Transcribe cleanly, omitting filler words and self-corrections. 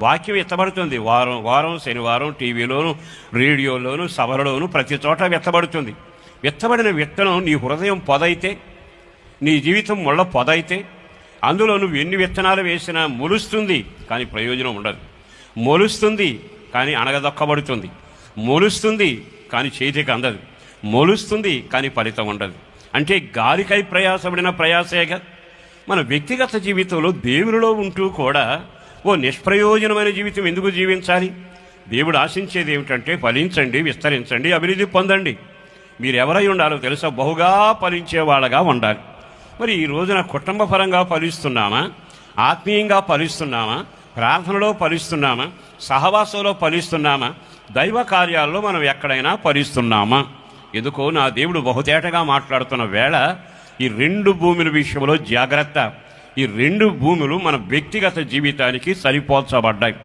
వాక్యం ఎత్తబడుతుంది. వారం వారం శనివారం టీవీలోను, రేడియోలోను, సభలలోను ప్రతి చోట ఎత్తబడుతుంది. ఎత్తబడిన విత్తనం నీ హృదయం పొదైతే, నీ జీవితం ముళ్ళ పొదైతే, అందులో నువ్వు ఎన్ని విత్తనాలు వేసినా మొలుస్తుంది, కానీ ప్రయోజనం ఉండదు. మొలుస్తుంది కానీ అణగదొక్కబడుతుంది. మొలుస్తుంది కానీ చేతికి అందదు. మొలుస్తుంది కానీ ఫలితం ఉండదు. అంటే గాలికై ప్రయాసపడిన ప్రయాసేగా మన వ్యక్తిగత జీవితంలో దేవునిలో ఉంటూ కూడా ఓ నిష్ప్రయోజనమైన జీవితం ఎందుకు జీవించాలి? దేవుడు ఆశించేది ఏమిటంటే ఫలించండి, విస్తరించండి, అభివృద్ధి పొందండి. మీరు ఎవరై ఉండాలో తెలుసా? బహుగా ఫలించే వాళ్ళగా ఉండాలి. మరి ఈ రోజున కుటుంబ పరంగా ఫలిస్తున్నామా? ఆత్మీయంగా ఫలిస్తున్నామా? ప్రార్థనలో ఫలిస్తున్నామా? సహవాసంలో ఫలిస్తున్నామా? దైవ కార్యాల్లో మనం ఎక్కడైనా ఫలిస్తున్నామా? ఎందుకో నా దేవుడు బహుతేటగా మాట్లాడుతున్న వేళ ఈ రెండు భూముల విషయంలో జాగ్రత్త. ఈ రెండు భూములు మన వ్యక్తిగత జీవితానికి సరిపోల్చబడ్డాయి.